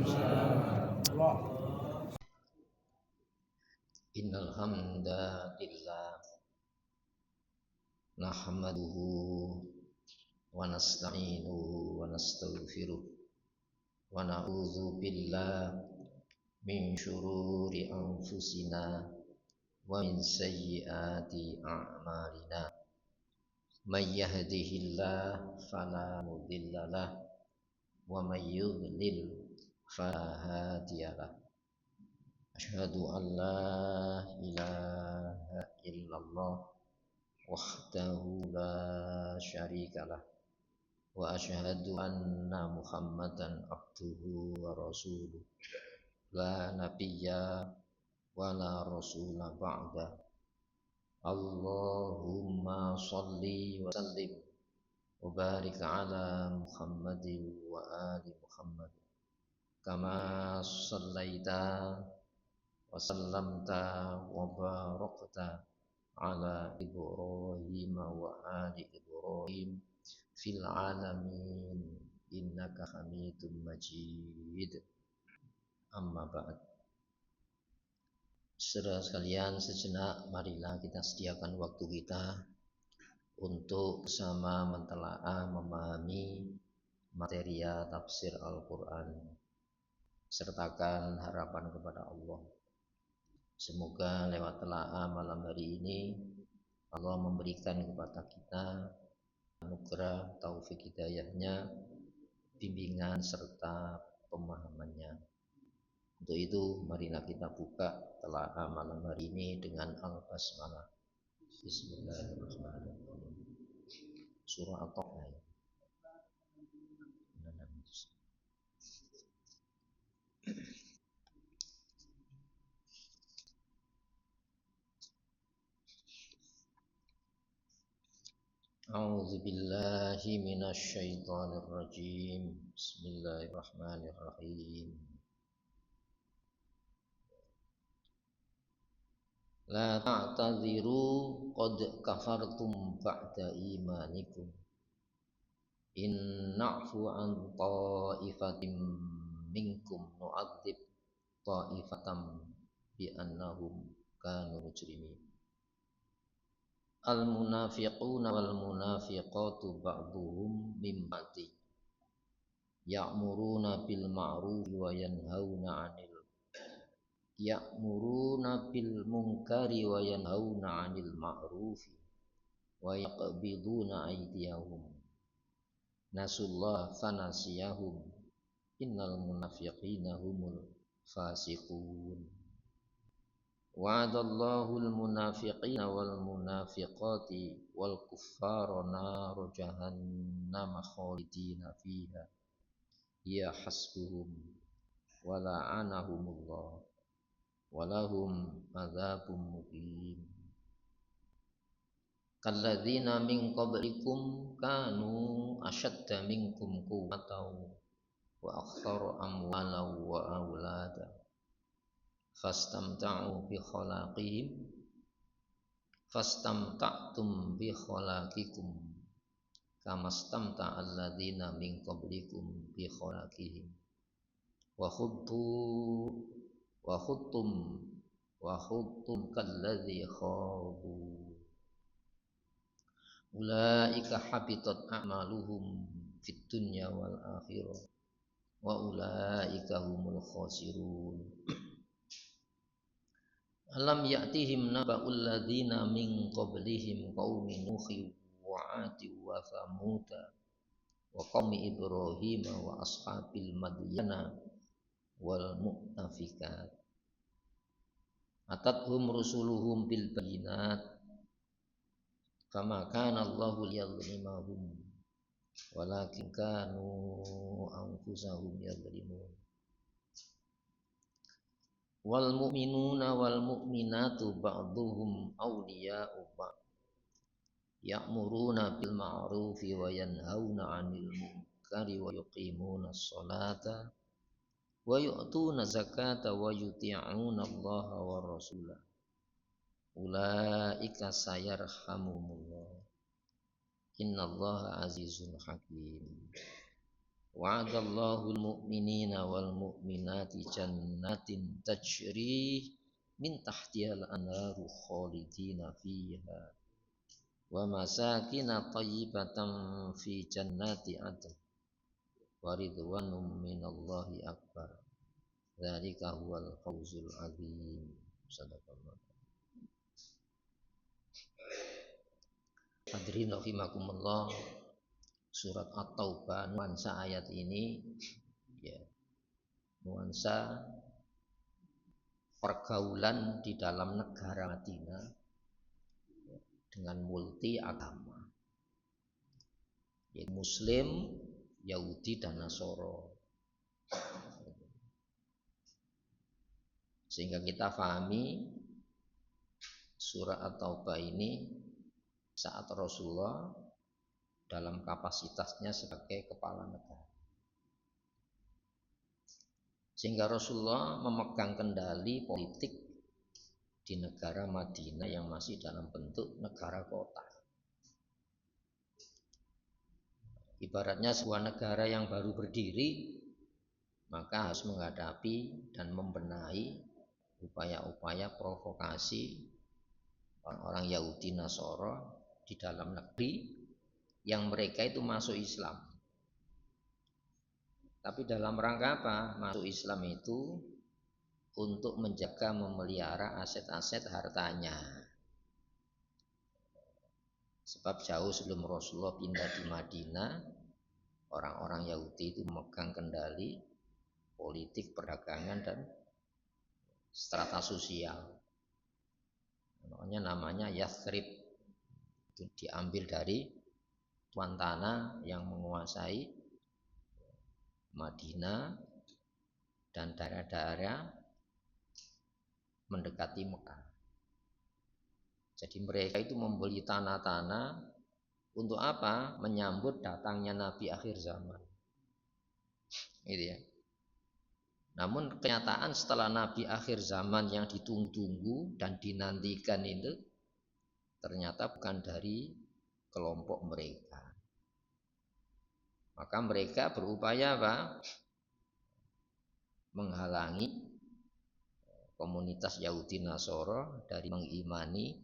Innal hamdalillah nahmaduhu wa nasta'inuhu wa nastaghfiruh wa na'udzu billahi min syururi anfusina wa min sayyiati a'malina. May yahdihillahu fala mudhillalah wa may yudlil fala hadiyalah. Asyhadu an la ilaha illallah wahdahu la syarikalah wa asyhadu anna Muhammadan abduhu wa rasuluh la nabiyya wa la rasula ba'da. Allahumma shalli wa sallim wa barik ala Muhammadin wa ali Muhammad kama shallaita wa sallamta wa barakta ala Ibrahim wa ali Ibrahim fil alamin innaka Hamidum Majid. Amma ba'd. Saudara sekalian, sejenak marilah kita sediakan waktu kita untuk bersama mentelaah memahami materi tafsir Al-Quran. Sertakan harapan kepada Allah. Semoga lewat telaah malam hari ini Allah memberikan kepada kita anugerah taufik hidayahnya, bimbingan serta pemahamannya. Untuk itu marilah kita buka telaah malam hari ini dengan Al-Basmalah. Bismillahirrahmanirrahim. Surah At-Taha. A'udzu billahi minasy syaithanir rajim. Bismillahirrahmanirrahim. La ta'tadziru qad kafartum ba'da imanikum in na'fu an ta'ifatin minkum nu'adzib ta'ifatam bi annahum kanu mujrimin. Al-munafiquna wal munafiqatu ba'duhum min ba'di ya'muruna bil ma'ruf wa yanhauna 'anil munkari wa yanhauna 'anil ma'ruf wa yaqbiduna aydiyahum nasullah fanasiyahum innal munafiqina humul fasiqun. Wa'adallahu al-munafiqina wal munafiqati wal kuffara nar jahannam khalidina fiha hiya hasbuhum wa la'anahumullah wa lahum adzabun muqim. Kalladzina min qablikum kanu ashadda minkum quwwatan wa aktsara amwalan wa aulada fastamta'u bi fastamta'tum bi khalaqikum kamastamta'a alladzina min qablikum bi khalaqihim wa khudtum kalladzi khabu ulaika habitat a'maluhum fid dunya wal akhirah wa ulaika humul khasirun. Alam ya'tihim naba'ul ladzina min qablihim qaumi nuhin wa 'adin wa thamud wa qaumi ibrahim wa ashabil madyana wal mu'tafikat atathum rusuluhum bil bayyinat fama kana Allahu liyadhlimahum walakin kanu anfusahum yadhlimun. Wal mu'minuna wal mu'minatu ba'duhum awliya'u ba'd ya'muruna bil ma'rufi wa yanhauna 'anil munkari wa yuqimuna sholata wa yu'tuna zakata wa yuti'una Allaha wa rasulahu ulaika sayarhamuhumullah innallaha azizun hakim. Wa'adallahu al-mu'minina wal mu'minati jannatin tajri min tahtihal anharu khalidina fiha wa masakina thayyibatan fi jannati adn wa ridwanum minallahi akbar. Dzalika huwal fawzul azim. Sadaqallah. Hadirin rahimakumullah, surat At-Taubah nuansa ayat ini ya, nuansa pergaulan di dalam negara Madinah dengan multi agama, yaitu Muslim, Yahudi dan Nasoro. Sehingga kita pahami surat At-Taubah ini saat Rasulullah dalam kapasitasnya sebagai kepala negara. Sehingga Rasulullah memegang kendali politik di negara Madinah yang masih dalam bentuk negara kota. Ibaratnya sebuah negara yang baru berdiri, maka harus menghadapi dan membenahi upaya-upaya provokasi orang-orang Yahudi Nasoro di dalam negeri yang mereka itu masuk Islam. Tapi dalam rangka apa? Masuk Islam itu untuk menjaga memelihara aset-aset hartanya. Sebab jauh sebelum Rasulullah pindah di Madinah, orang-orang Yahudi itu memegang kendali politik, perdagangan dan strata sosial. Namanya Yathrib. Itu diambil dari tuan tanah yang menguasai Madinah dan daerah-daerah mendekati Mekah. Jadi mereka itu membeli tanah-tanah untuk apa? Menyambut datangnya Nabi akhir zaman. Gitu ya. Namun kenyataan setelah Nabi akhir zaman yang ditunggu-tunggu dan dinantikan itu ternyata bukan dari kelompok mereka. Maka mereka berupaya apa? Menghalangi komunitas Yahudi Nasoro dari mengimani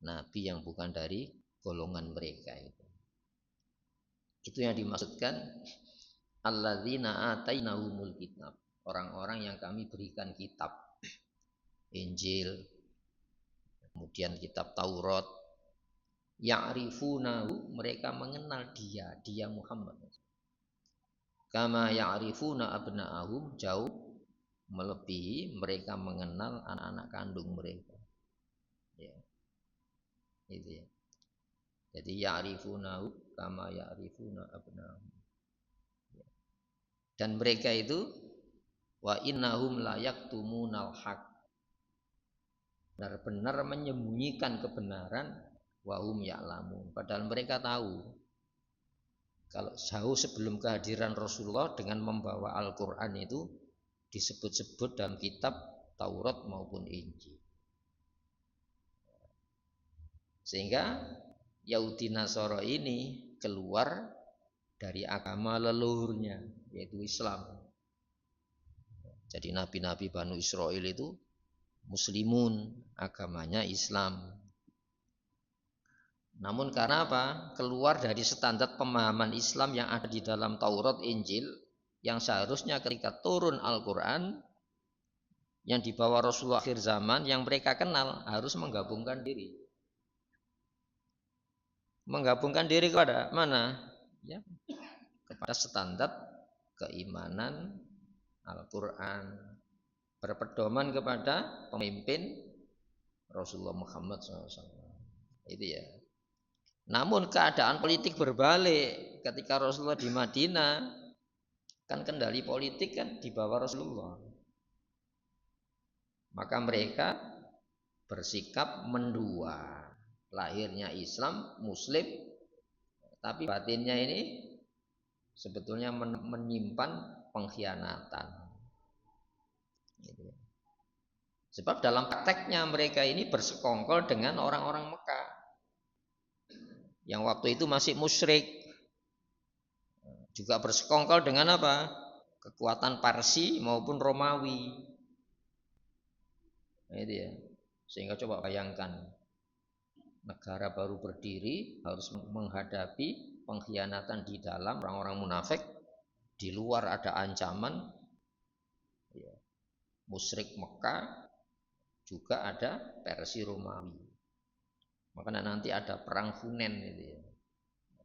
Nabi yang bukan dari golongan mereka itu. Itu yang dimaksudkan alladzina atainahumul kitab, orang-orang yang kami berikan kitab, Injil, kemudian kitab Taurat, ya'rifunahu, mereka mengenal dia Muhammad. Kama ya'rifuna abna'ahum, jauh melebihi mereka mengenal anak-anak kandung mereka. Ya. Itu ya. Jadi ya'rifunahu kama ya'rifuna abna'ahum. Ya. Dan mereka itu wa innahum la yaktumunal haq, benar-benar menyembunyikan kebenaran, wa hum ya'lamun, padahal mereka tahu. Kalau jauh sebelum kehadiran Rasulullah dengan membawa Al-Quran itu disebut-sebut dalam kitab Taurat maupun Injil. Sehingga Yahudi Nasoro ini keluar dari agama leluhurnya, yaitu Islam. Jadi nabi-nabi Banu Israel itu muslimun, agamanya Islam. Namun karena apa? Keluar dari standar pemahaman Islam yang ada di dalam Taurat Injil, yang seharusnya ketika turun Al-Quran yang dibawa Rasulullah akhir zaman, yang mereka kenal harus menggabungkan diri. Menggabungkan diri kepada mana? Ya, kepada standar keimanan Al-Quran, berpedoman kepada pemimpin Rasulullah Muhammad SAW. Itu ya. Namun keadaan politik berbalik ketika Rasulullah di Madinah, kan kendali politik kan di bawah Rasulullah. Maka mereka bersikap mendua. Lahirnya Islam, Muslim, tapi batinnya ini sebetulnya menyimpan pengkhianatan. Sebab dalam prakteknya mereka ini bersekongkol dengan orang-orang Mekah yang waktu itu masih musyrik. Juga bersekongkol dengan apa? Kekuatan Parsi maupun Romawi. Nah, itu ya. Sehingga coba bayangkan, negara baru berdiri harus menghadapi pengkhianatan di dalam, orang-orang munafik, di luar ada ancaman ya, musyrik Mekah, juga ada Persia Romawi. Makanya nanti ada perang Hunain itu ya.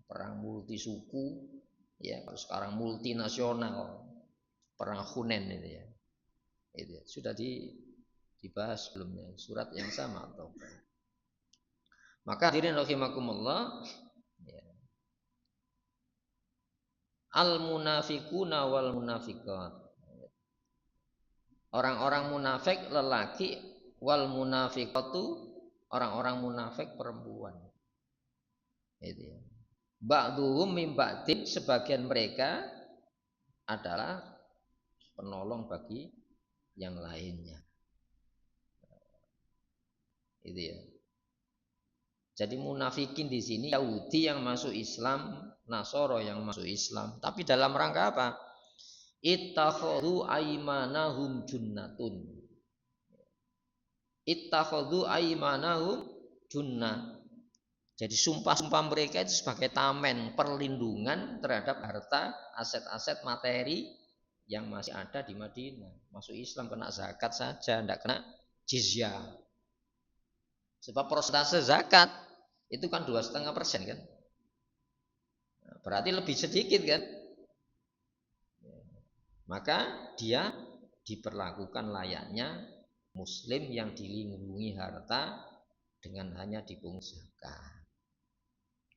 Perang multi suku ya, sekarang multinasional. Perang Hunain itu ya. Itu ya. Sudah dibahas sebelumnya surat yang sama atau maka hadirin rahimakumullah ya. Al munafiquna wal munafiqat. Orang-orang munafik lelaki, wal munafiqatu, orang-orang munafik perempuan. Itu ya. Ba'duhum min ba'din, sebagian mereka adalah penolong bagi yang lainnya. Itu ya. Jadi munafikin di sini Yahudi yang masuk Islam, Nasoro yang masuk Islam, tapi dalam rangka apa? Ittakhadhu aymanahum junnatun. Ittakhadhu aymanahum junnah. Jadi sumpah-sumpah mereka itu sebagai tamen perlindungan terhadap harta, aset-aset materi yang masih ada di Madinah. Masuk Islam kena zakat saja, tidak kena jizyah. Sebab persentase zakat itu kan 2,5% kan. Berarti lebih sedikit kan. Maka dia diperlakukan layaknya muslim yang dilindungi harta dengan hanya dipungut zakat.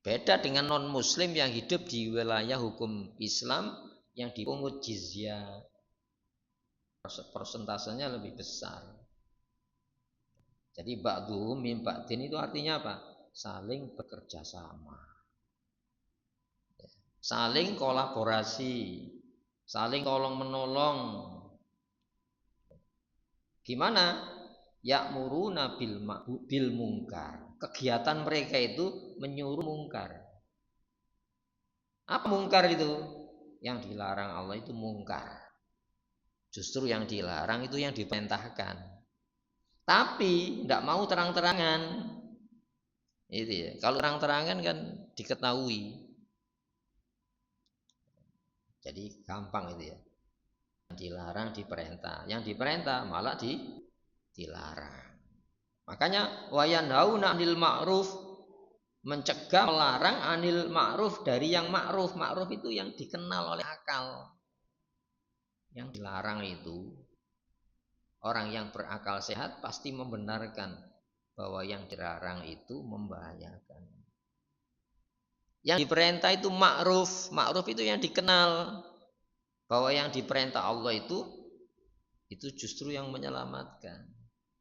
Beda dengan non muslim yang hidup di wilayah hukum Islam yang dipungut jizyah. Persentasenya lebih besar. Jadi ba'duhum min ba'din itu artinya apa? Saling bekerja sama. Saling kolaborasi, saling tolong menolong. Gimana? Ya'muruna bil mungkar. Kegiatan mereka itu menyuruh mungkar. Apa mungkar itu? Yang dilarang Allah itu mungkar. Justru yang dilarang itu yang diperintahkan. Tapi tidak mau terang-terangan. Itu ya. Kalau terang-terangan kan diketahui. Jadi gampang itu ya. Yang dilarang diperintah, yang diperintah malah dilarang. Makanya wayanhauna 'anil ma'ruf, mencegah, melarang anil ma'ruf, dari yang ma'ruf. Ma'ruf itu yang dikenal oleh akal. Yang dilarang itu orang yang berakal sehat pasti membenarkan bahwa yang dilarang itu membahayakan. Yang diperintah itu ma'ruf. Ma'ruf itu yang dikenal bahwa yang diperintah Allah itu justru yang menyelamatkan.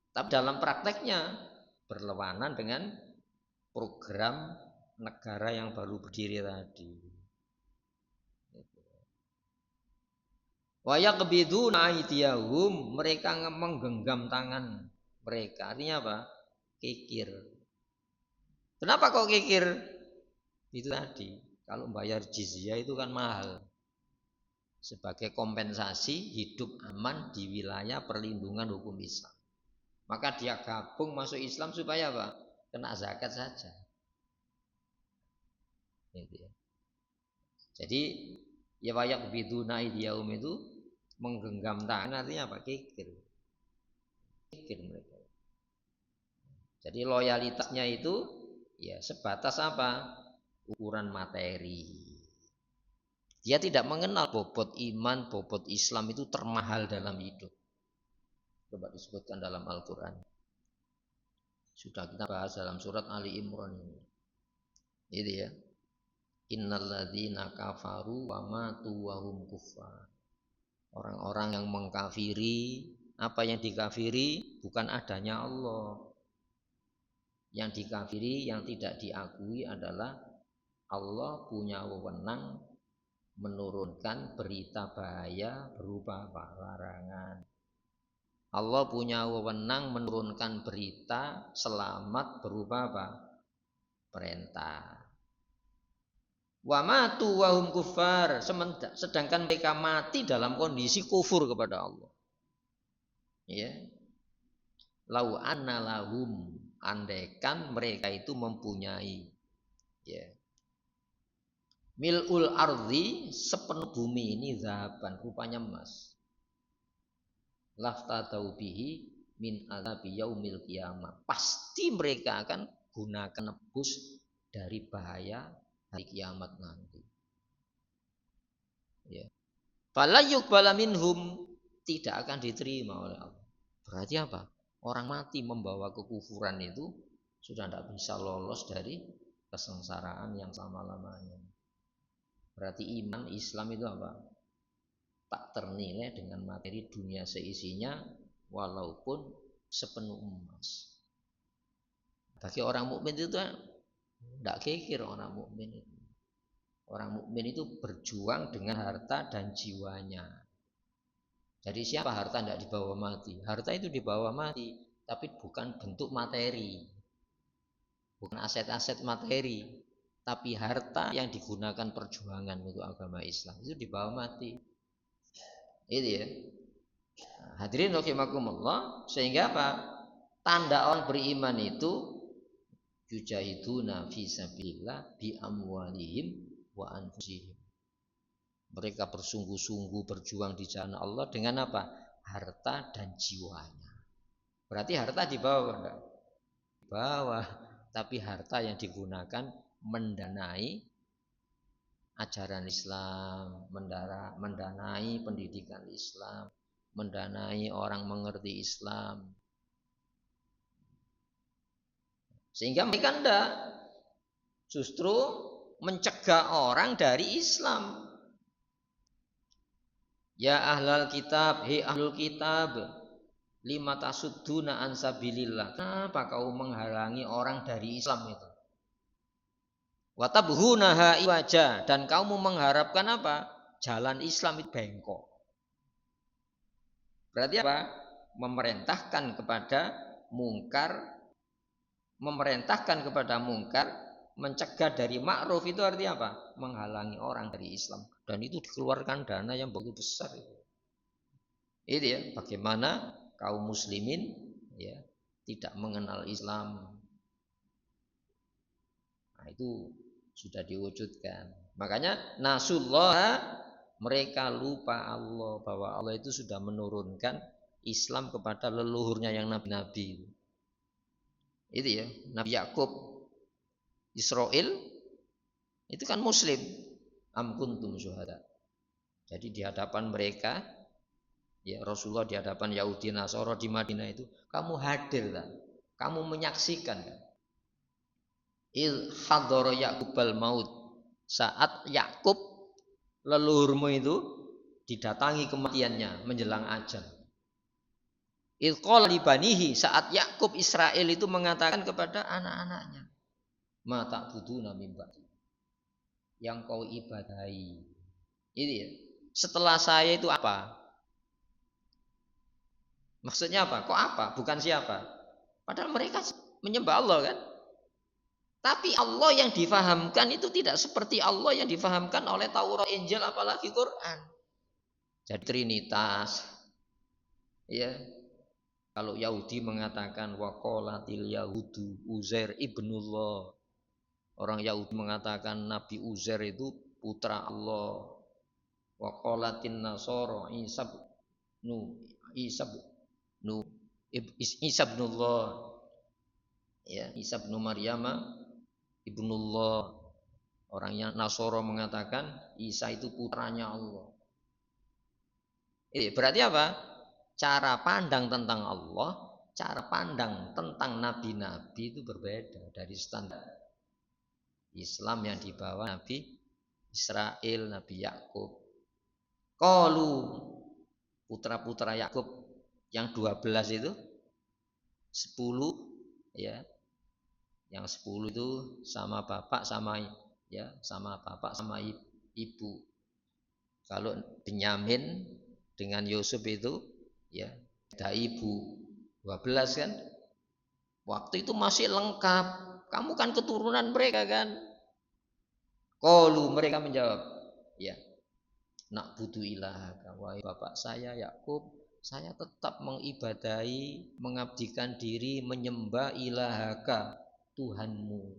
Tapi dalam prakteknya berlawanan dengan program negara yang baru berdiri tadi. Wa yaqbiduna aydiyahum, mereka menggenggam tangan mereka. Artinya apa? Kikir. Kenapa kok kikir? Itu tadi, kalau bayar jizyah itu kan mahal. Sebagai kompensasi hidup aman di wilayah perlindungan hukum Islam. Maka dia gabung masuk Islam supaya apa? Kena zakat saja. Jadi ya wayak biduna idiaum itu menggenggam tangan, artinya apa? Kikir mereka. Jadi loyalitasnya itu ya sebatas apa? Ukuran materi. Dia tidak mengenal bobot iman, bobot Islam itu termahal dalam hidup. Coba disebutkan dalam Al-Quran. Sudah kita bahas dalam surat Ali Imran ini. Itu ya. Innalladzina kafaru wa matu wa hum kuffar. Orang-orang yang mengkafiri, apa yang dikafiri? Bukan adanya Allah. Yang dikafiri, yang tidak diakui adalah Allah punya wewenang menurunkan berita bahaya berupa larangan. Allah punya wewenang menurunkan berita selamat berupa apa? Perintah. Wa matu wa hum kufar, sedangkan mereka mati dalam kondisi kufur kepada Allah. Ya. Lau anna lahum, andaikan mereka itu mempunyai ya mil'ul ardi, sepenuh bumi ini zahaban, rupanya emas. Laftatau bihi min adzabi yaumil qiyamah. Pasti mereka akan gunakan nebus dari bahaya hari kiamat nanti. Ya. Fala yuqbala minhum, tidak akan diterima oleh Allah. Berarti apa? Orang mati membawa kekufuran itu sudah tidak bisa lolos dari kesengsaraan yang selama-lamanya. Berarti iman Islam itu apa? Tak ternilai dengan materi dunia seisinya, walaupun sepenuh emas. Bagi orang mukmin itu tidak kikir orang mukmin itu. Orang mukmin itu berjuang dengan harta dan jiwanya. Jadi siapa harta tidak dibawa mati? Harta itu dibawa mati, tapi bukan bentuk materi, bukan aset-aset materi, tapi harta yang digunakan perjuangan untuk agama Islam itu dibawa mati. Itu ya. Hadirin rahimakumullah, sehingga apa? Tanda orang beriman itu yujahiduna fi sabilillah bi amwalihim wa anfusihim. Mereka bersungguh-sungguh berjuang di jalan Allah dengan apa? Harta dan jiwanya. Berarti harta dibawa enggak? Dibawa, tapi harta yang digunakan mendanai ajaran Islam, mendanai pendidikan Islam, mendanai orang mengerti Islam. Sehingga mereka enggak, justru mencegah orang dari Islam. Ya ahlal kitab, hei ahlul kitab, lima tasudduna an sabilillah. Kenapa kau menghalangi orang dari Islam itu? Wa tabghunaha iwaja, dan kamu mengharapkan apa? Jalan Islam itu bengkok. Berarti apa? Memerintahkan kepada mungkar, mencegah dari ma'ruf, itu artinya apa? Menghalangi orang dari Islam. Dan itu dikeluarkan dana yang begitu besar itu. Itu ya, bagaimana kaum muslimin ya tidak mengenal Islam. Nah, itu sudah diwujudkan. Makanya nasullah, mereka lupa Allah, bahwa Allah itu sudah menurunkan Islam kepada leluhurnya yang nabi-nabi. Itu ya, Nabi Yakub, Israel itu kan muslim. Am kuntum syuhada. Jadi di hadapan mereka, ya Rasulullah di hadapan Yahudi Nasara di Madinah itu, kamu hadir kan? Kamu menyaksikan kan? Il hadara Yaqubal maut, saat Yakub leluhurmu itu didatangi kematiannya menjelang ajal. Il qala li banihi, saat Yakub Israel itu mengatakan kepada anak-anaknya, ma ta'buduna min ba'di, yang kau ibadahi. Ini ya. Setelah saya itu apa? Maksudnya apa? Kok apa? Bukan siapa? Padahal mereka menyembah Allah kan? Tapi Allah yang difahamkan itu tidak seperti Allah yang difahamkan oleh Taurat, Injil, apalagi Quran. Jadi Trinitas. Ya. Kalau Yahudi mengatakan waqalatil yahudu Uzair ibnullah. Orang Yahudi mengatakan Nabi Uzair itu putra Allah. Waqalatin nasara Isa ibnullah. Ya, Isa bin Maryam ibnullah. Orangnya Nasara mengatakan Isa itu putranya Allah. Berarti apa? Cara pandang tentang Allah, cara pandang tentang nabi-nabi itu berbeda dari standar Islam yang dibawa Nabi Israel, Nabi Yakub. Qalu, putra-putra Yakub yang 12 itu 10 ya. Yang 10 itu sama bapak sama ibu. Kalau Benyamin dengan Yusuf itu ya ada ibu 12 kan. Waktu itu masih lengkap. Kamu kan keturunan mereka kan. Qalu mereka menjawab, ya, nak butuh ilaha, wahai bapak saya Yakub, saya tetap mengibadahi, mengabdikan diri, menyembah ilahaka, Tuhanmu,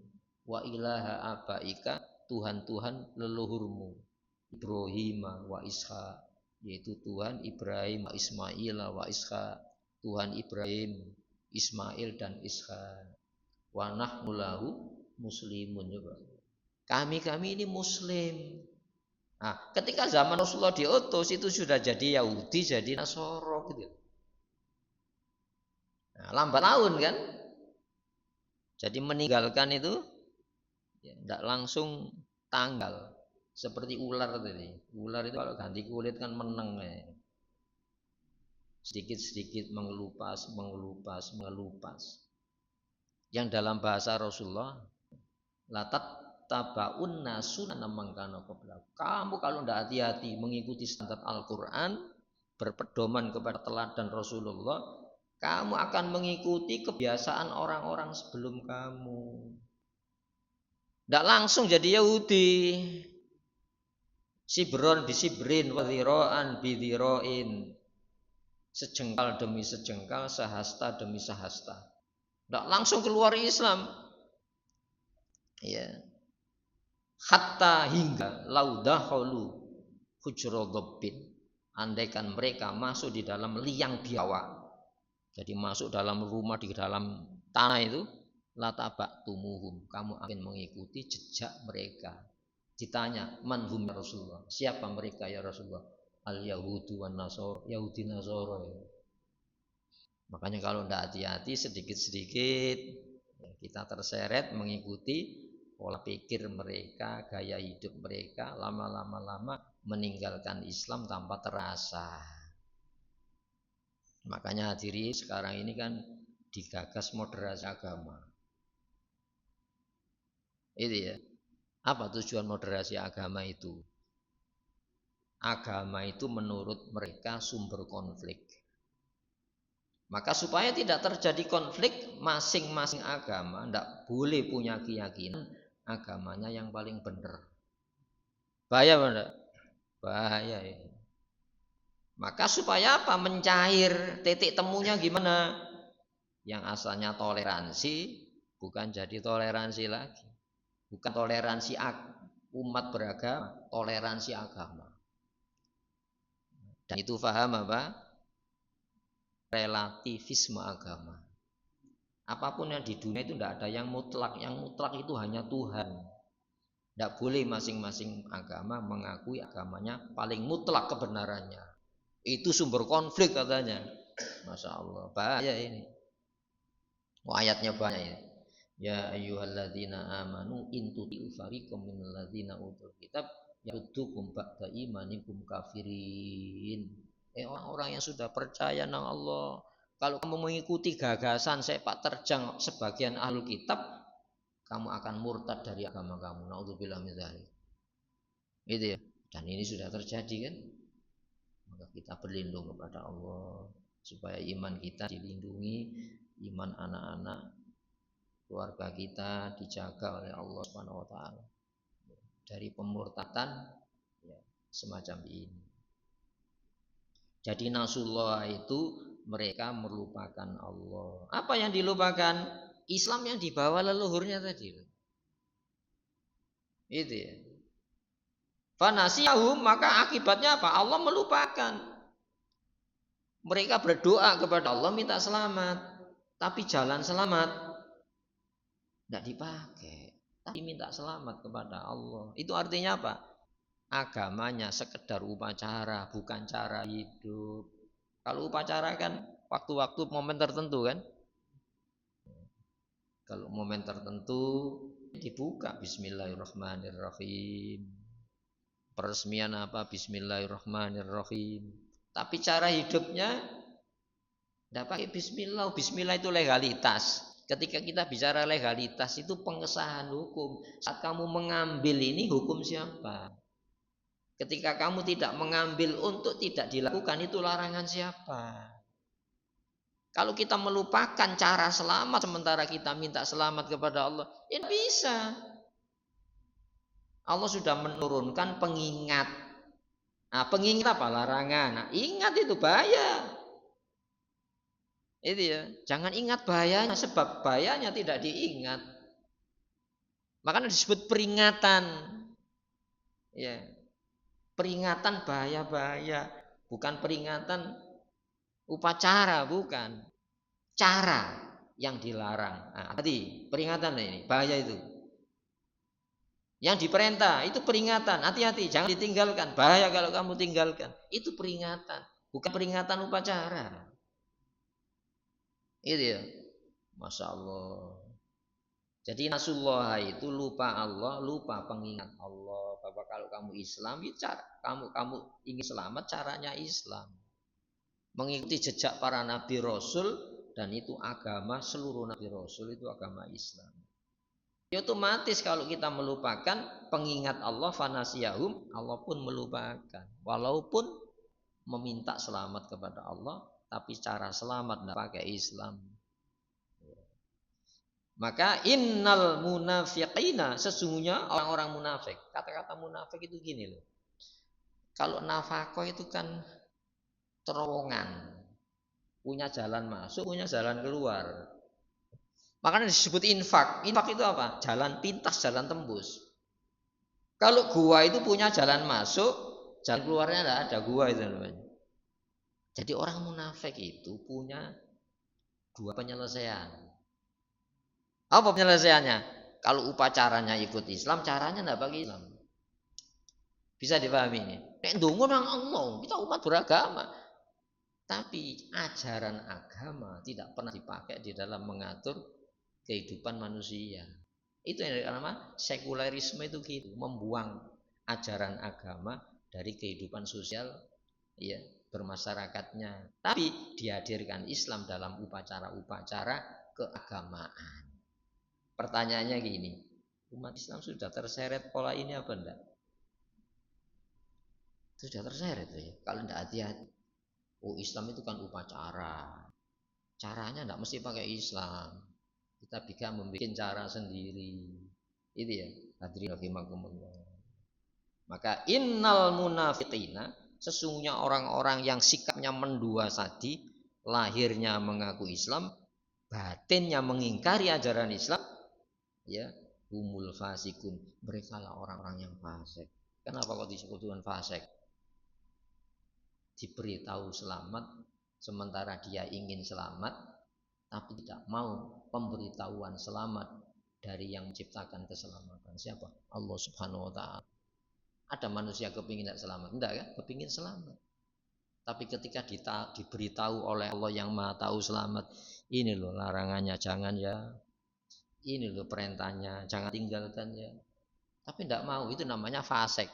wa ilaha abaika, Tuhan-Tuhan leluhurmu, Ibrahim wa Ishak, yaitu Tuhan Ibrahim wa Ismail wa Ishak, Tuhan Ibrahim, Ismail dan Ishak. Wa nahnu lahu muslimun, juga kami ini muslim. Nah, ketika zaman Rasulullah diutus itu sudah jadi Yahudi, jadi Nasoro gitu. Nah, lambat laun kan. Jadi meninggalkan itu ya, tidak langsung tanggal. Seperti ular tadi. Ular itu kalau ganti kulit kan meneng ya. Sedikit-sedikit mengelupas. Yang dalam bahasa Rasulullah, latat tabaunna sunan mangkana qabla. Kamu kalau tidak hati-hati mengikuti standar Al-Quran, berpedoman kepada teladan Rasulullah, kamu akan mengikuti kebiasaan orang-orang sebelum kamu. Tidak langsung jadi Yahudi. Sibron bisibrin wadhiro'an bidhiro'in. Sejengkal demi sejengkal, sehasta demi sehasta. Tidak langsung keluar Islam. Ya. Hatta hingga laudahulu hujrodobbin, andaikan mereka masuk di dalam liang biawak, jadi masuk dalam rumah di dalam tanah itu, latabak tumuhum, kamu akan mengikuti jejak mereka. Ditanya, manhum ya Rasulullah, siapa mereka ya Rasulullah? Al yahudu wan nasor, Yahudi Nasoro. Makanya kalau tidak hati-hati sedikit-sedikit kita terseret mengikuti pola pikir mereka, gaya hidup mereka, lama meninggalkan Islam tanpa terasa. Makanya hadiri sekarang ini kan digagas moderasi agama. Itu ya. Apa tujuan moderasi agama itu? Agama itu menurut mereka sumber konflik. Maka supaya tidak terjadi konflik, masing-masing agama tidak boleh punya keyakinan agamanya yang paling benar. Bahaya enggak? Bahaya ya. Maka supaya apa? Mencair, titik temunya gimana? Yang asalnya toleransi bukan jadi toleransi lagi. Bukan toleransi umat beragama, toleransi agama. Dan itu paham apa? Relativisme agama. Apapun yang di dunia itu tidak ada yang mutlak. Yang mutlak itu hanya Tuhan. Tidak boleh masing-masing agama mengakui agamanya paling mutlak kebenarannya. Itu sumber konflik katanya. Masya Allah, bahaya ini. Ayatnya banyak ini. Ya ayyuhalladzina amanu in tuti'u fariqam minal ladzina utul kitab yaruddukum ba'da imanikum kafirin. Orang-orang yang sudah percaya nang Allah, kalau kamu mengikuti gagasan sepak terjang sebagian ahli kitab, kamu akan murtad dari agama kamu. Naudzubillah min dzalik. Gitu ya. Dan ini sudah terjadi kan? Maka kita berlindung kepada Allah supaya iman kita dilindungi, iman anak-anak keluarga kita dijaga oleh Allah Subhanahu wa taala dari pemurtadan ya, semacam ini. Jadi Nasrullah itu mereka melupakan Allah. Apa yang dilupakan? Islam yang dibawa leluhurnya tadi. Itu ya. Fanasiyahum, maka akibatnya apa? Allah melupakan. Mereka berdoa kepada Allah minta selamat, tapi jalan selamat tidak dipakai. Tapi minta selamat kepada Allah. Itu artinya apa? Agamanya sekedar upacara, bukan cara hidup. Kalau upacara kan waktu-waktu momen tertentu kan. Kalau momen tertentu dibuka Bismillahirrahmanirrahim. Peresmian apa? Bismillahirrahmanirrahim. Tapi cara hidupnya tidak pakai Bismillah. Bismillah itu legalitas. Ketika kita bicara legalitas itu pengesahan hukum. Saat kamu mengambil ini hukum siapa? Ketika kamu tidak mengambil untuk tidak dilakukan, itu larangan siapa? Kalau kita melupakan cara selamat sementara kita minta selamat kepada Allah, ya bisa. Allah sudah menurunkan pengingat. Nah, pengingat apa? Larangan. Nah, ingat itu bahaya. Itu ya. Jangan ingat bahayanya, sebab bahayanya tidak diingat. Makanya disebut peringatan. Ya, peringatan bahaya-bahaya, bukan peringatan upacara, bukan. Cara yang dilarang. Nah, tadi peringatan ini, bahaya itu. Yang diperintah itu peringatan, hati-hati, jangan ditinggalkan. Bahaya kalau kamu tinggalkan. Itu peringatan, bukan peringatan upacara. Itu ya. Masya Allah. Jadi nasullah itu lupa Allah, lupa pengingat Allah. Bahwa kalau kamu Islam, kamu ingin selamat, caranya Islam. Mengikuti jejak para nabi Rasul, dan itu agama seluruh nabi Rasul, itu agama Islam. Ya otomatis kalau kita melupakan pengingat Allah, fanasiyahum, Allah pun melupakan. Walaupun meminta selamat kepada Allah, tapi cara selamat tidak pakai Islam. Maka innal munafiqina, sesungguhnya orang-orang munafik. Kata-kata munafik itu gini loh. Kalau nafkah itu kan terowongan, punya jalan masuk, punya jalan keluar. Makanya disebut infak. Infak itu apa? Jalan pintas, jalan tembus. Kalau gua itu punya jalan masuk, jalan keluarnya tidak ada, gua itu namanya. Jadi orang munafik itu punya dua penyelesaian. Apa penyelesaiannya? Kalau upacaranya ikut Islam, caranya tidak pakai Islam. Bisa dipahami ini? Nek ndonga nang Allah, kita umat beragama. Tapi ajaran agama tidak pernah dipakai di dalam mengatur kehidupan manusia. Itu yang namanya sekularisme, itu gitu, membuang ajaran agama dari kehidupan sosial ya bermasyarakatnya. Tapi dihadirkan Islam dalam upacara-upacara keagamaan. Pertanyaannya gini, umat Islam sudah terseret pola ini apa enggak? Sudah terseret ya. Kalau enggak hati-hati. Oh, Islam itu kan upacara. Caranya enggak mesti pakai Islam. Kita bisa membuat cara sendiri. Itu ya. Hadirin rahimakumullah. Maka innal munafiqina, sesungguhnya orang-orang yang sikapnya mendua tadi, lahirnya mengaku Islam, batinnya mengingkari ajaran Islam, ya, humul fasikun. Mereka lah orang-orang yang fasik. Kenapa kok disebut dengan fasik? Diberitahu selamat, sementara dia ingin selamat, tapi tidak mau pemberitahuan selamat dari yang menciptakan keselamatan. Siapa? Allah Subhanahu wa ta'ala. Ada manusia kepingin tidak selamat? Enggak kan? Kepingin selamat. Tapi ketika diberitahu oleh Allah yang maha tahu selamat, ini loh larangannya, jangan ya. Ini loh perintahnya, jangan tinggalkan ya. Tapi tidak mau, itu namanya fasik.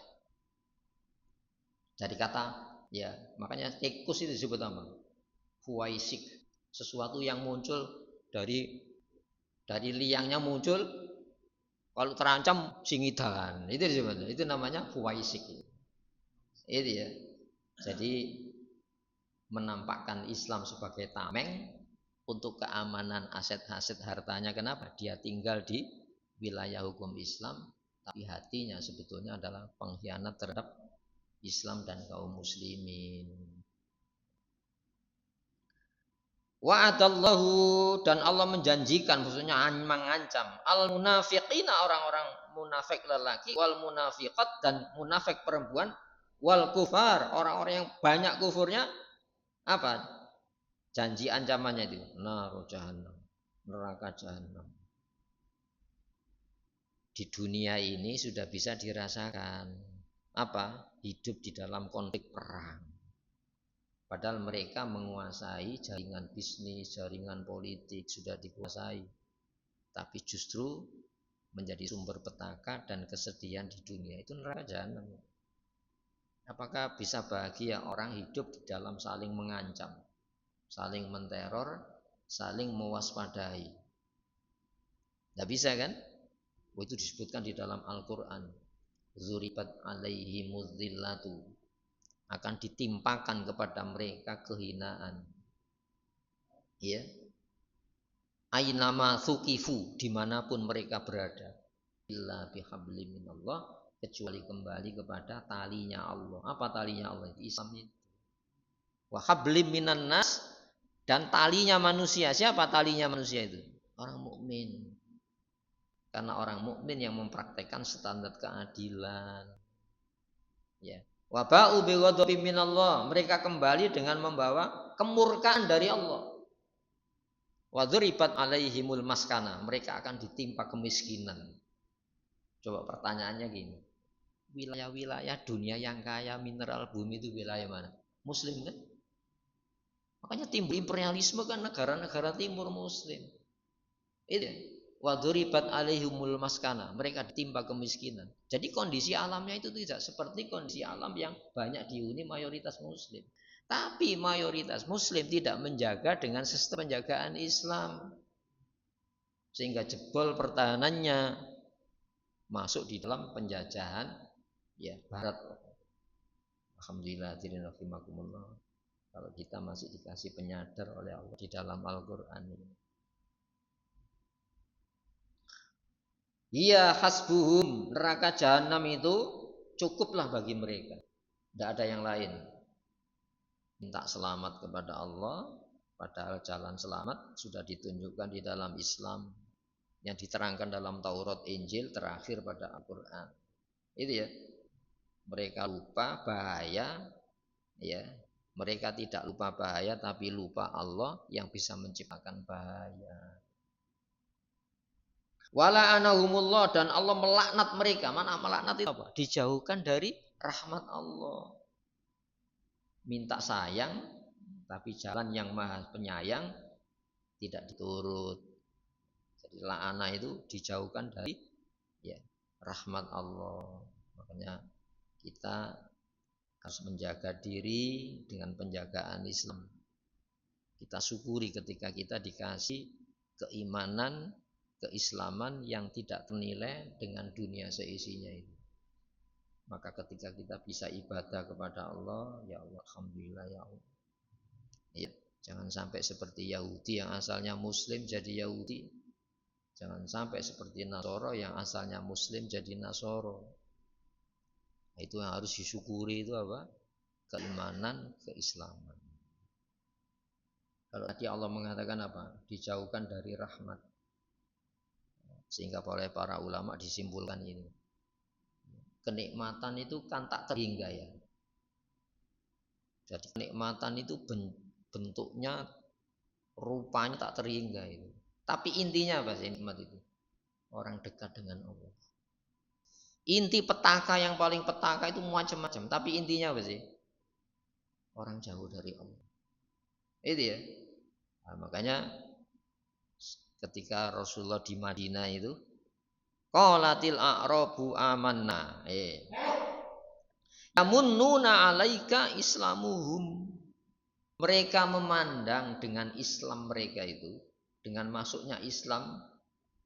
Dari kata ya, makanya tikus itu disebut apa? Fuwaisik, sesuatu yang muncul dari liangnya muncul, kalau terancam singidan, itu disebut, itu namanya fuwaisik. Itu ya. Jadi menampakkan Islam sebagai tameng untuk keamanan aset-aset hartanya. Kenapa? Dia tinggal di wilayah hukum Islam, tapi hatinya sebetulnya adalah pengkhianat terhadap Islam dan kaum muslimin. Wa'adallahu, dan Allah menjanjikan, maksudnya mengancam al munafiqina, orang-orang munafik lelaki, wal munafiqat, dan munafik perempuan, wal kufar, orang-orang yang banyak kufurnya. Apa janji ancamannya itu? Naru jahannam, neraka jahannam. Di dunia ini sudah bisa dirasakan apa? Hidup di dalam konflik perang. Padahal mereka menguasai jaringan bisnis, jaringan politik, sudah dikuasai. Tapi justru menjadi sumber petaka dan kesedihan di dunia. Itu neraka jahanam. Apakah bisa bahagia orang hidup di dalam saling mengancam, saling menteror, saling mewaspadai? Tidak bisa kan? Itu disebutkan di dalam Al-Quran. Zuribat alaihimuz zillatu, akan ditimpakan kepada mereka kehinaan. Ya, ainama thuqifu, dimanapun mereka berada, illa bihabli minallah, kecuali kembali kepada talinya Allah. Apa talinya Allah? Islam itu. Wa hablim minan nas, dan talinya manusia. Siapa talinya manusia itu? Orang mukmin. Karena orang mukmin yang mempraktekkan standar keadilan. Ya. Wa ba'u bi ghadabin minallah, mereka kembali dengan membawa kemurkaan dari Allah. Wa dzuribat alaihimul maskana, mereka akan ditimpa kemiskinan. Coba pertanyaannya gini. Wilayah-wilayah dunia yang kaya mineral bumi itu wilayah mana? Muslim kan? Makanya timbul imperialisme kan negara-negara timur muslim. Itu waduribat alaihimul maskana, mereka ditimpa kemiskinan. Jadi kondisi alamnya itu tidak seperti kondisi alam yang banyak dihuni mayoritas muslim. Tapi mayoritas muslim tidak menjaga dengan sistem penjagaan Islam, sehingga jebol pertahanannya masuk di dalam penjajahan ya barat. Alhamdulillah, rahimakumullah. Kalau kita masih dikasih penyadar oleh Allah di dalam Al-Quran ini. Iya hasbuhum, neraka jahanam itu cukuplah bagi mereka. Tidak ada yang lain. Minta selamat kepada Allah, padahal jalan selamat sudah ditunjukkan di dalam Islam, yang diterangkan dalam Taurat, Injil, terakhir pada Al-Quran. Itu ya. Mereka lupa bahaya, ya. Mereka tidak lupa bahaya, tapi lupa Allah yang bisa menciptakan bahaya. Wala anahumullah, dan Allah melaknat mereka. Mana melaknat itu apa? Dijauhkan dari rahmat Allah. Minta sayang, tapi jalan yang maha penyayang tidak diturut. Jadi la'anah itu dijauhkan dari ya, rahmat Allah. Makanya kita harus menjaga diri dengan penjagaan Islam. Kita syukuri ketika kita dikasih keimanan, keislaman yang tidak ternilai dengan dunia seisinya itu. Maka ketika kita bisa ibadah kepada Allah, ya Allah, alhamdulillah ya Allah. Ya, jangan sampai seperti Yahudi yang asalnya Muslim jadi Yahudi. Jangan sampai seperti Nasoro yang asalnya Muslim jadi Nasoro. Itu yang harus disyukuri, itu apa? Keimanan, keislaman. Kalau tadi Allah mengatakan apa? Dijauhkan dari rahmat. Sehingga oleh para ulama disimpulkan ini. Kenikmatan itu kan tak terhingga ya. Jadi kenikmatan itu bentuknya, rupanya tak terhingga itu. Tapi intinya apa sih nikmat itu? Orang dekat dengan Allah. Inti petaka yang paling petaka itu macam-macam. Tapi intinya apa sih? Orang jauh dari Allah. Itu ya. Nah, makanya ketika Rasulullah di Madinah itu, qalatil a'rabu amanna. Yamunnuna 'alaika islamuhum. Mereka memandang dengan Islam mereka itu, dengan masuknya Islam,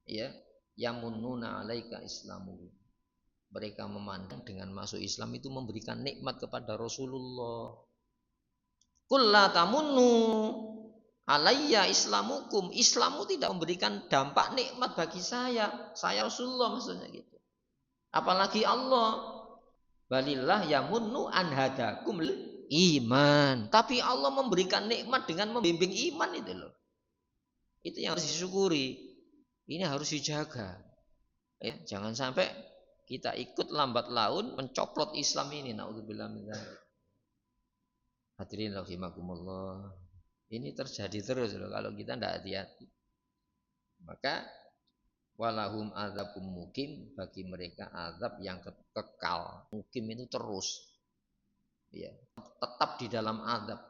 ya, yamunnuna 'alaika islamuhum. Mereka memandang dengan masuk Islam itu memberikan nikmat kepada Rasulullah. Qul la tamunnu alayya islamukum. Islammu tidak memberikan dampak nikmat bagi saya. Saya Rasulullah maksudnya gitu. Apalagi Allah. Balillah yamunnu an hadakum iman. Tapi Allah memberikan nikmat dengan membimbing iman itu loh. Itu yang harus disyukuri. Ini harus dijaga. Ya, jangan sampai kita ikut lambat laun mencoplot Islam ini. Naudzubillah min dzalik. Hadirin rahimakumullah. Ini terjadi terus loh kalau kita tidak hati-hati. Maka walahum adzabum mukim, bagi mereka azab yang kekal. Mukim itu terus. Ya, tetap di dalam azab.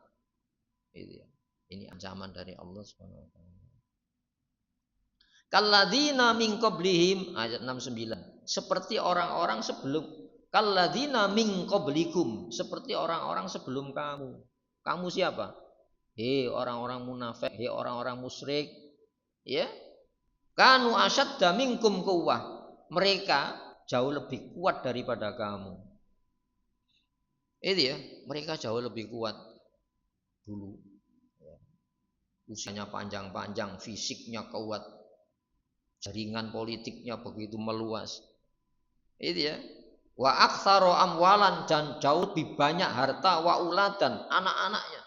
Itu ya. Ini ancaman dari Allah Subhanahu wa taala. Kalladzina min qablihim, ayat 69. Seperti orang-orang sebelum, kalladzina min qablikum, seperti orang-orang sebelum kamu. Kamu siapa? Hei orang-orang munafik, hei orang-orang musyrik, ya. Kanu asyadda minkum quwwah. Mereka jauh lebih kuat daripada kamu. Itu ya, mereka jauh lebih kuat dulu. Usianya panjang-panjang, fisiknya kuat, jaringan politiknya begitu meluas. Itu ya, Wa aktsaru amwalan, dan jauh lebih banyak harta, wa uladan, anak-anaknya.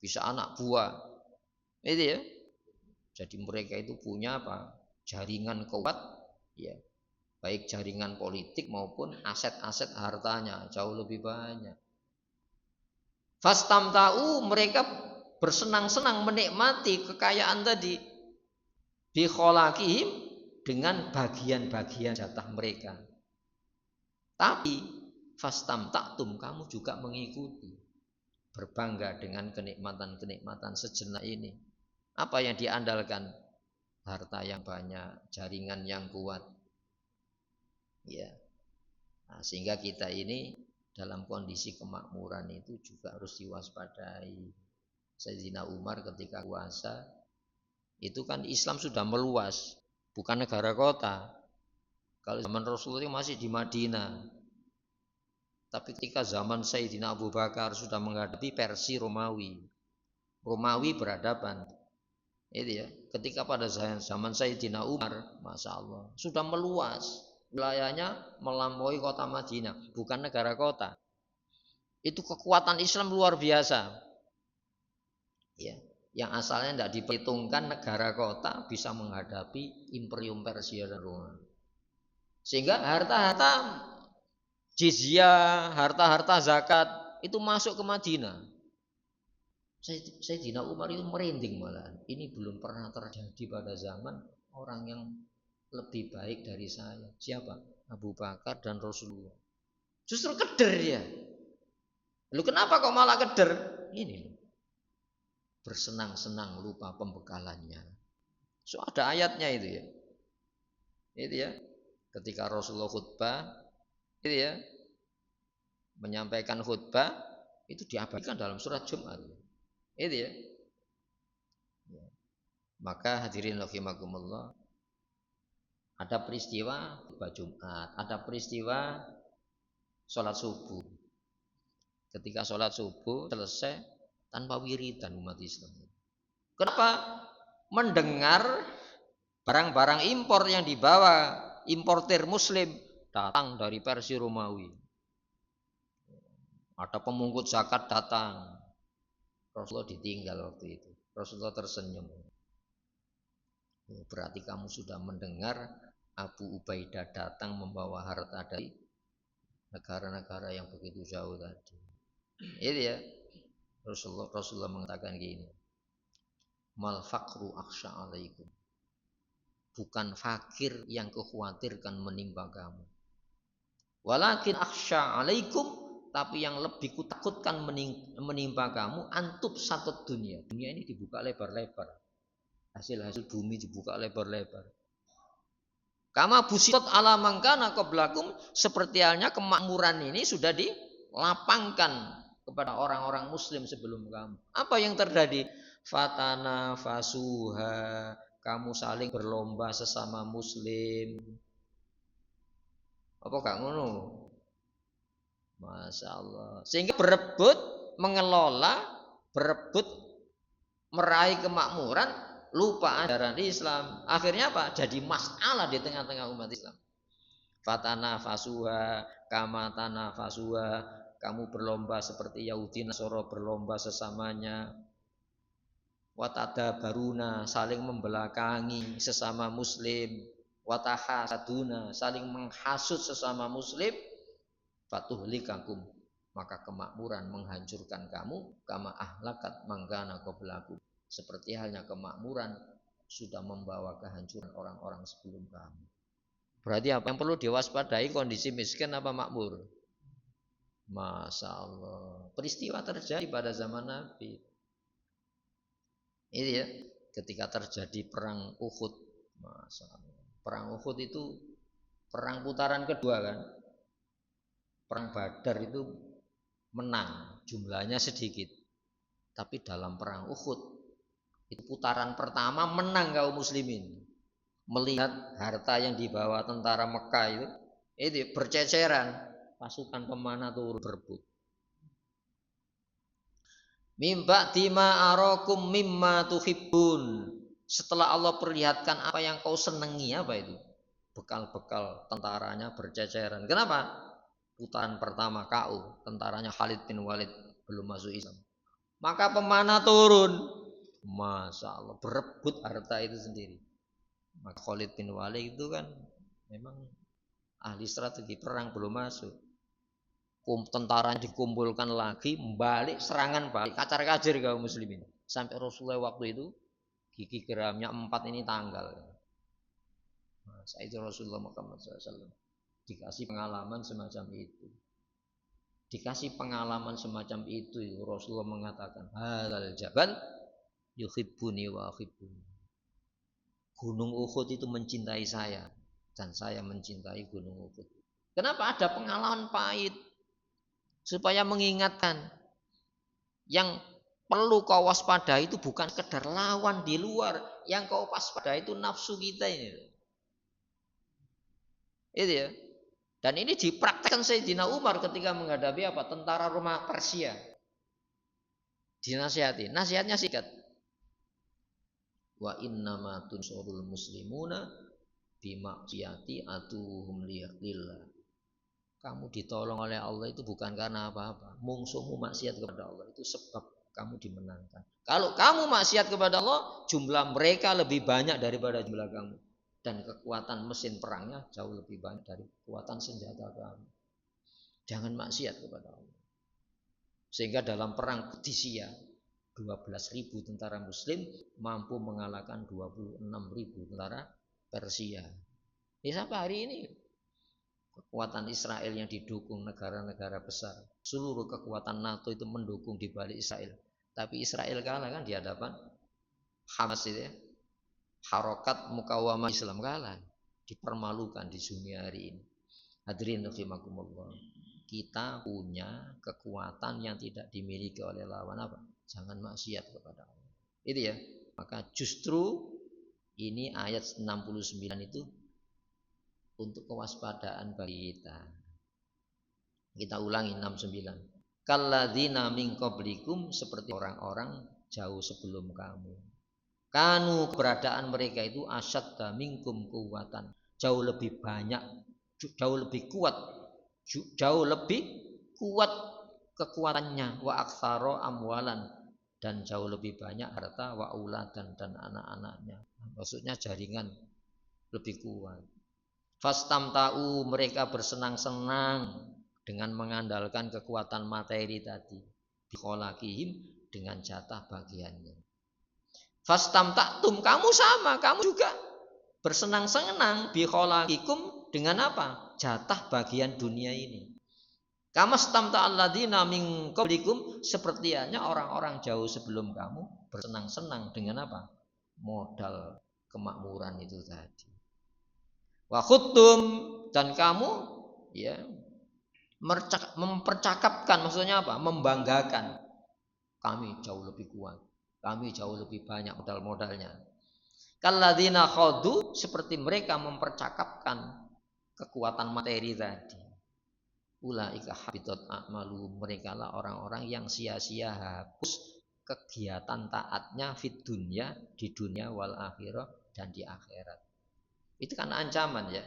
Bisa anak buah. Itu ya. Jadi mereka itu punya apa? Jaringan kuat, ya. Baik jaringan politik maupun aset-aset hartanya jauh lebih banyak. Fastamta'u, mereka bersenang-senang menikmati kekayaan tadi. Bi khalaqihim, dengan bagian-bagian jatah mereka. Tapi fastamta'tum, kamu juga mengikuti, berbangga dengan kenikmatan-kenikmatan sejenak ini. Apa yang diandalkan? Harta yang banyak, jaringan yang kuat. Ya. Nah, sehingga kita ini dalam kondisi kemakmuran itu juga harus diwaspadai. Sayyidina Umar ketika kuasa itu kan Islam sudah meluas, bukan negara kota. Kalau zaman Rasulullah masih di Madinah. Tapi ketika zaman Sayyidina Abu Bakar sudah menghadapi Persia Romawi. Romawi berhadapan. Itu ya, ketika pada zaman Sayyidina Umar, Masya Allah, sudah meluas, wilayahnya melampaui kota Madinah, bukan negara kota. Itu kekuatan Islam luar biasa. Ya, yang asalnya tidak diperhitungkan negara kota bisa menghadapi Imperium Persia dan Romawi. Sehingga harta-harta jizyah, harta-harta zakat itu masuk ke Madinah. Sayyidina Umar itu merinding malah. Ini belum pernah terjadi pada zaman orang yang lebih baik dari saya. Siapa? Abu Bakar dan Rasulullah. Justru keder dia. Lalu kenapa kok malah keder? Ini loh. Bersenang-senang lupa pembekalannya. So ada ayatnya itu ya. Itu ya. Ketika Rasulullah khutbah, itu ya, menyampaikan khutbah itu diabadikan dalam surat Jumat. Itu ya. Maka hadirin rahimakumullah, ada peristiwa khutbah Jumat, ada peristiwa sholat subuh. Ketika sholat subuh selesai tanpa wiridan umat Islam. Kenapa? Mendengar barang-barang impor yang dibawa importir Muslim datang dari Persia Romawi. Ada pemungut zakat datang. Rasulullah ditinggal waktu itu. Rasulullah tersenyum. Berarti kamu sudah mendengar Abu Ubaidah datang membawa harta dari negara-negara yang begitu jauh tadi. Itu ya. Rasulullah mengatakan gini. Mal faqru akhsha alaikum. Bukan fakir yang kekhawatirkan menimpa kamu. Walakin akhsha alaikum, tapi yang lebih kutakutkan menimpa kamu antub satut dunia. Dunia ini dibuka lebar-lebar. Hasil-hasil bumi dibuka lebar-lebar. Kama busitot ala mangkana qablakum, seperti halnya kemakmuran ini sudah dilapangkan kepada orang-orang muslim sebelum kamu. Apa yang terjadi? Fatana fasuha, kamu saling berlomba sesama muslim. Apa gak ngono? Masya Allah. Sehingga berebut mengelola, berebut meraih kemakmuran, lupa ajaran Islam. Akhirnya apa? Jadi masalah di tengah-tengah umat Islam. Fatana fasuha, kamatana fasuha, kamu berlomba seperti Yahudi Nasoro berlomba sesamanya. Watada baruna, saling membelakangi sesama muslim. Wataha saduna, saling menghasut sesama muslim. Fatuhlikakum, maka kemakmuran menghancurkan kamu. Kama ahlakat mangkana qablakum, seperti halnya kemakmuran sudah membawa kehancuran orang-orang sebelum kamu. Berarti apa yang perlu diwaspadai? Kondisi miskin apa makmur? Masya Allah. Peristiwa terjadi pada zaman Nabi. Ini ya, ketika terjadi perang Uhud. Masya Allah. Perang Uhud itu perang putaran kedua kan. Perang Badar itu menang, jumlahnya sedikit. Tapi dalam perang Uhud itu putaran pertama menang kaum muslimin. Melihat harta yang dibawa tentara Mekah itu berceceran, pasukan pemana turun berebut. Mimba tima arokum mimma tuhibbun. Setelah Allah perlihatkan apa yang kau senangi, apa itu? bekal-bekal tentaranya berceceran. Kenapa? Putaran pertama KO, tentaranya Khalid bin Walid belum masuk Islam. Maka pemanah turun. Masya Allah, berebut harta itu sendiri. Maka Khalid bin Walid itu kan memang ahli strategi perang, belum masuk. Tentaranya dikumpulkan lagi, balik serangan balik, kacar-kacir kaum muslimin. Sampai Rasulullah waktu itu gigi geramnya 4 ini tanggal. Masa itu Rasulullah Muhammad SAW dikasih pengalaman semacam itu. Dikasih pengalaman semacam itu, Rasulullah mengatakan, hadzal jabal yuhibbuni wa uhibbuni. Gunung Uhud itu mencintai saya dan saya mencintai Gunung Uhud. Kenapa? Ada pengalaman pahit supaya mengingatkan yang perlu kau waspada itu bukan sekedar lawan di luar, yang kau waspada itu nafsu kita ini. Itu ya. Dan ini dipraktekkan Sayyidina Umar ketika menghadapi apa? Tentara Roma Persia. Dinasihati. Nasihatnya singkat. Wa innama tunsurul muslimuna bima'siyati atuhum lillah. Kamu ditolong oleh Allah itu bukan karena apa-apa. Mungsuhmu maksiat kepada Allah itu sebab kamu dimenangkan. Kalau kamu maksiat kepada Allah, jumlah mereka lebih banyak daripada jumlah kamu. Dan kekuatan mesin perangnya jauh lebih banyak dari kekuatan senjata kamu. Jangan maksiat kepada Allah. Sehingga dalam perang Qadisiyah 12.000 tentara muslim mampu mengalahkan 26.000 tentara Persia. Sampai hari ini kekuatan Israel yang didukung negara-negara besar, seluruh kekuatan NATO itu mendukung di balik Israel. Tapi Israel kalah kan di hadapan Hamas itu ya. Harokat Mukawamah Islam kalah, dipermalukan di dunia hari ini. Hadirin rahimakumullah. Kita punya kekuatan yang tidak dimiliki oleh lawan apa? Jangan maksiat kepada Allah. Itu ya. Maka justru ini ayat 69 itu untuk kewaspadaan bagi kita. Kita ulangi 69. Kalladzina min qablikum, seperti orang-orang jauh sebelum kamu. Kanu, keberadaan mereka itu asyadda minkum quwwatan, jauh lebih banyak, jauh lebih kuat, jauh lebih kuat kekuatannya, wa aktsara amwalan, dan jauh lebih banyak harta, wa uladan, dan anak-anaknya. Maksudnya jaringan lebih kuat. Fastamta'u, mereka bersenang-senang dengan mengandalkan kekuatan materi tadi, bikholakihim, dengan jatah bagiannya. Fastamta'tum, kamu sama, kamu juga bersenang-senang bikholakikum dengan apa? Jatah bagian dunia ini. Kamastamta'alladzina min qablikum, seperti hanya orang-orang jauh sebelum kamu bersenang-senang dengan apa? Modal kemakmuran itu tadi. Wa khuttum, dan kamu ya mempercakapkan, maksudnya apa? Membanggakan, kami jauh lebih kuat, kami jauh lebih banyak modal-modalnya. Kalladzina khadu, seperti mereka mempercakapkan kekuatan materi tadi. Ulaika habitat a'malu, mereka lah orang-orang yang sia-sia hapus kegiatan taatnya fid dunya, di dunia, wal akhirah, dan di akhirat. Itu kan ancaman ya.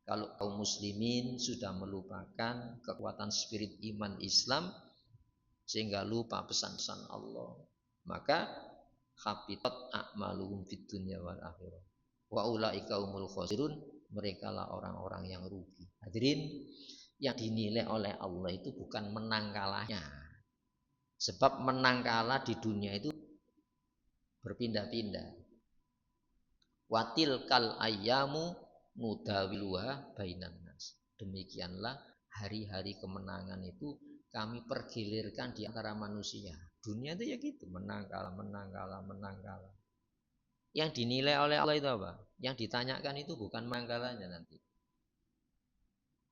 Kalau kaum muslimin sudah melupakan kekuatan spirit iman Islam sehingga lupa pesan-pesan Allah, maka habitat a'maluhum fid dunya wal akhirah. Wa ulaika humul khasirun, mereka lah orang-orang yang rugi. Hadirin, yang dinilai oleh Allah itu bukan menang kalahnya. Sebab menang kalah di dunia itu berpindah-pindah. Watil kal ayyamu nudawiluha bainan nas. Demikianlah hari-hari kemenangan itu kami pergilirkan di antara manusia. Dunia itu ya gitu, menang kalah, menang kalah, menang kalah. Yang dinilai oleh Allah itu apa? Yang ditanyakan itu bukan menang kalahnya nanti.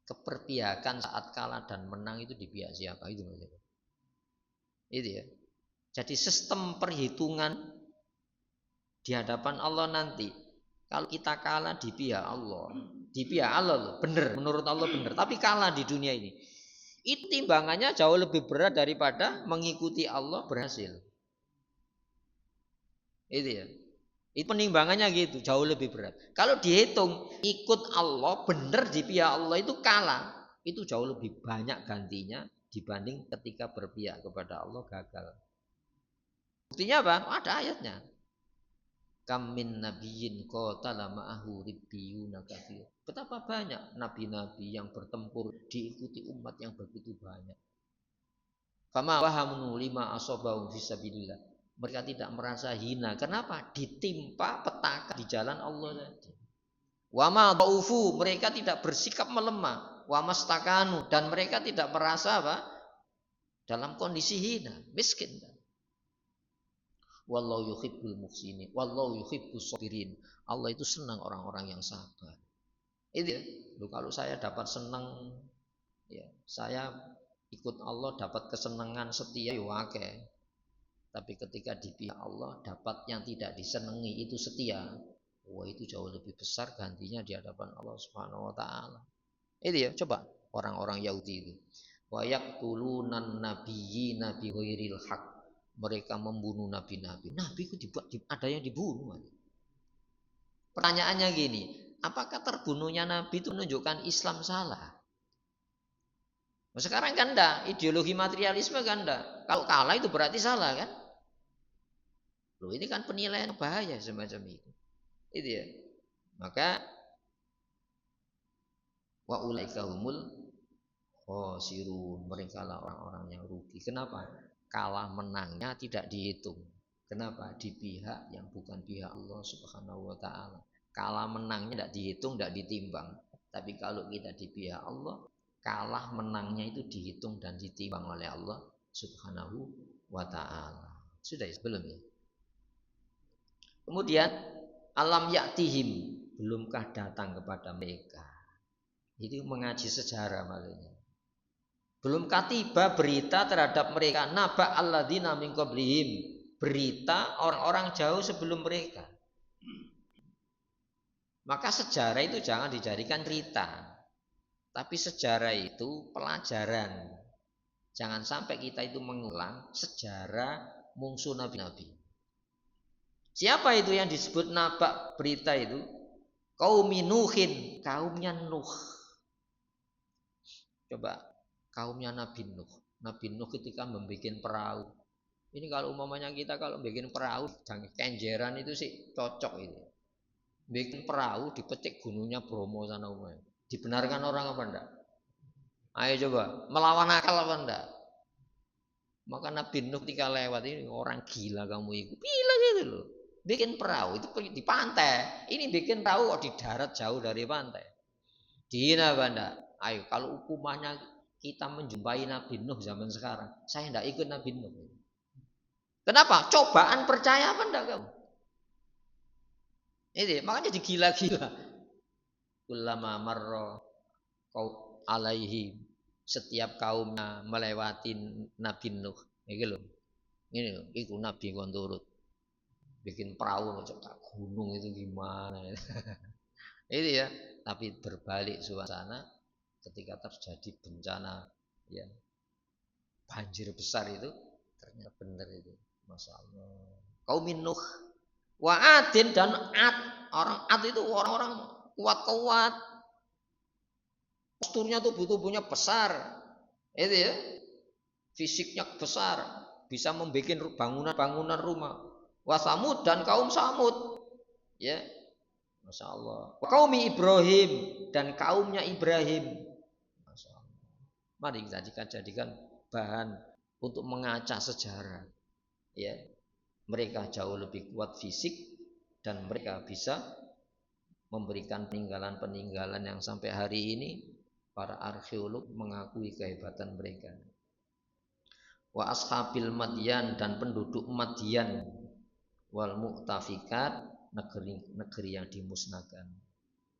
Keperpihakan saat kalah dan menang itu di pihak siapa, itu maksudnya. Itu ya. Jadi sistem perhitungan di hadapan Allah nanti, kalau kita kalah di pihak Allah, loh, benar, menurut Allah benar, tapi kalah di dunia ini, itu timbangannya jauh lebih berat daripada mengikuti Allah berhasil. Itu ya. Itu penimbangannya gitu, jauh lebih berat. Kalau dihitung ikut Allah, benar di pihak Allah itu kalah. Itu jauh lebih banyak gantinya dibanding ketika berpihak kepada Allah gagal. Buktinya apa? Ada ayatnya. Kam min nabiyyin qatala ma'ahu ribbiyuna katsir. Betapa banyak nabi-nabi yang bertempur diikuti umat yang begitu banyak. Fama wahamu lima asobahum fisabilillah. Mereka tidak merasa hina. Kenapa? Ditimpa petaka di jalan Allah tadi. Wama dhaufu, mereka tidak bersikap melemah. Wama stakanu, dan mereka tidak merasa apa? Dalam kondisi hina, miskin. Wallahu yuhibbul muhsinin, wallahu yuhibbus sabirin. Allah itu senang orang-orang yang sabar. Itu ya. Loh, kalau saya dapat senang, ya, saya ikut Allah dapat kesenangan setia ya akeh. Tapi ketika di pihak Allah dapat yang tidak disenangi itu setia. Wah, itu jauh lebih besar gantinya di hadapan Allah Subhanahu wa taala. Itu ya, coba orang-orang Yahudi itu. Wa yaqtulunan nabiyyina bi ghairil haq. Mereka membunuh nabi-nabi. Nabi itu ada yang dibunuh. Pertanyaannya gini, apakah terbunuhnya nabi itu menunjukkan Islam salah? Nah, sekarang kan enggak, ideologi materialisme kan enggak. Kalau kalah itu berarti salah kan? Loh, ini kan penilaian bahaya semacam itu. Itu ya. Maka wa ulaika humul khosirun. Mereka lah orang-orang yang rugi. Kenapa? Kalah menangnya tidak dihitung. Kenapa? Di pihak yang bukan pihak Allah Subhanahu wa taala. Kalah menangnya tidak dihitung, tidak ditimbang. Tapi kalau kita di pihak Allah, kalah menangnya itu dihitung dan ditimbang oleh Allah Subhanahu wa taala. Sudah ya, belum ya? Kemudian alam yaktihim, belumkah datang kepada mereka? Itu mengaji sejarah maksudnya. Belumkah tiba berita terhadap mereka naba alladzina min qablihim, berita orang-orang jauh sebelum mereka. Maka sejarah itu jangan dijadikan cerita, tapi sejarah itu pelajaran. Jangan sampai kita itu mengulang sejarah mungsu nabi-nabi. Siapa itu yang disebut naba berita itu? Qaumi Nuhin, kaumnya Nuh. Coba kaumnya Nabi Nuh. Nabi Nuh ketika membuat perahu. Ini kalau umpamanya kita kalau bikin perahu jangan kenjeran itu sih cocok itu. Bikin perahu dipetik gunungnya Bromo sana umumnya. Dibenarkan orang apa enggak? Ayo coba, melawan akal apa enggak? Maka Nabi Nuh ketika lewat ini orang gila kamu itu. Gila gitu loh. Bikin perahu itu di pantai. Ini bikin perahu kok di darat jauh dari pantai. Dihina apa enggak? Ayo kalau hukumannya kita menjumpai Nabi Nuh zaman sekarang, saya tidak ikut Nabi Nuh. Kenapa? Cobaan percaya apa enggak kamu? Ini makanya digila-gila. Ulama marro kau alaihi, setiap kaumnya melewati Nabi Nuh. Ini loh. Ini loh, itu Nabi kon turut. Bikin perahu coba gunung itu gimana? Itu ya, tapi berbalik suasana ketika terjadi bencana ya banjir besar itu ternyata benar itu, masya Allah. Kaum Nuh wa Adin, dan Ad, orang Ad itu orang-orang kuat-kuat, posturnya tubuhnya besar, itu ya, fisiknya besar, bisa membuat bangunan-bangunan rumah. Wa Samud, dan kaum Samud, ya, masya Allah. Wa kaumi Ibrahim, dan kaumnya Ibrahim. Mari kita jadikan bahan untuk mengacah sejarah. Ya, mereka jauh lebih kuat fisik dan mereka bisa memberikan peninggalan-peninggalan yang sampai hari ini para arkeolog mengakui kehebatan mereka. Wa ashabil Madyan, dan penduduk Madyan, wal mu'tafikat, negeri yang dimusnahkan.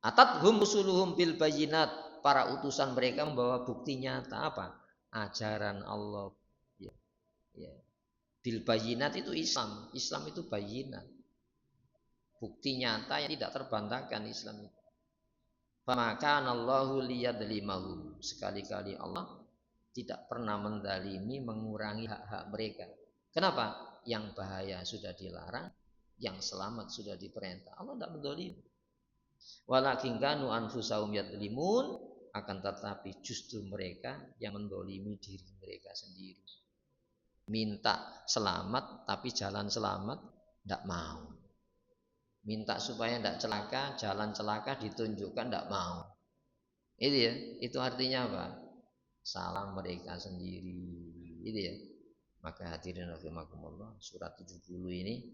Atathum rusuluhum bil bayyinat, para utusan mereka membawa bukti nyata apa? Ajaran Allah. Ya, ya. Bil bayyinat itu Islam. Islam itu bayyinat. Bukti nyata yang tidak terbantahkan Islam itu. Famaka Allahu liyadlimahum. Sekali-kali Allah tidak pernah mendalimi, mengurangi hak-hak mereka. Kenapa? Yang bahaya sudah dilarang, yang selamat sudah diperintah. Allah tidak mendolimi. Walakin kanu anfusahum yadlimun, akan tetapi justru mereka yang mendolimi diri mereka sendiri. Minta selamat tapi jalan selamat tidak mau. Minta supaya tidak celaka, jalan celaka ditunjukkan tidak mau. Itu ya, itu artinya apa? Salah mereka sendiri. Itu ya. Maka hadirin rahimakumullah, surat 70 ini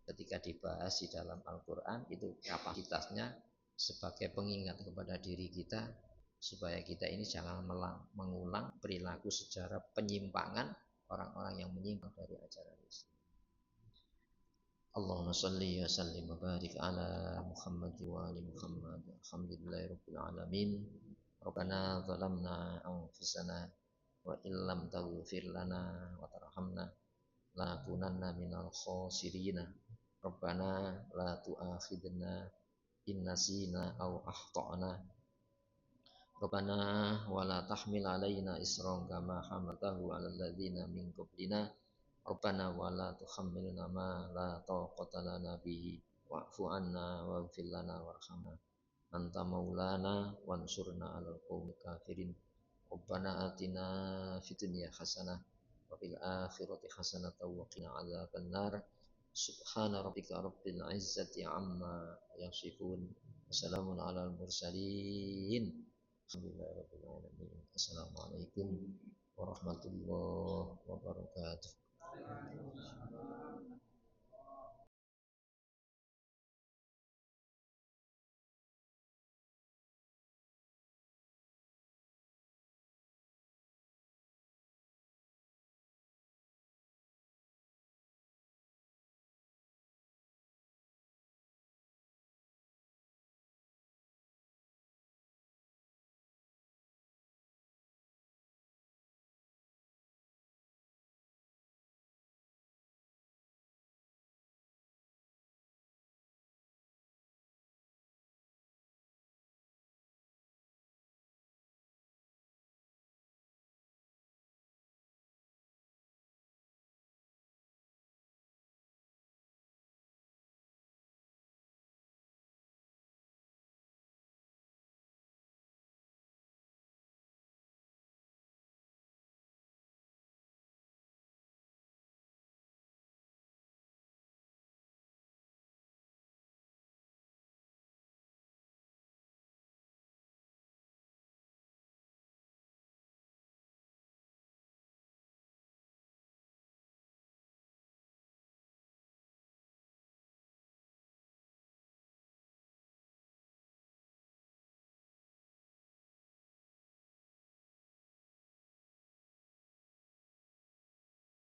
ketika dibahas di dalam Al-Quran itu kapasitasnya sebagai pengingat kepada diri kita supaya kita ini jangan mengulang perilaku secara penyimpangan orang-orang yang menyimpang dari ajaran Islam. Allahumma salli wa sallim wa barik ala Muhammad wa ali Muhammad. Alhamdulillahirabbil alamin. Rabbana zalamna anfusana wa illam taghfir lana wa tarhamna lanakunanna minal khasirin. Rabbana la tu'akhidna in nasina aw akhtana. Rabbana wa la tahmil alaina isran kama hamaltahu 'alal ladzina min qablina. Rabbana wa la tuhammilna ma la taqata lana bihi wa'fu 'anna waghfir lana warhamna anta maulana wansurna 'alal qaumil kafirin. Rabbana atina fid dunya hasanah wa fil akhirati hasanah wa qina adzabannar. Subhana rabbika rabbil izzati amma yasifun. Wassalamun alal mursalin. Alhamdulillahirabbil alamin. Assalamualaikum warahmatullahi wabarakatuh.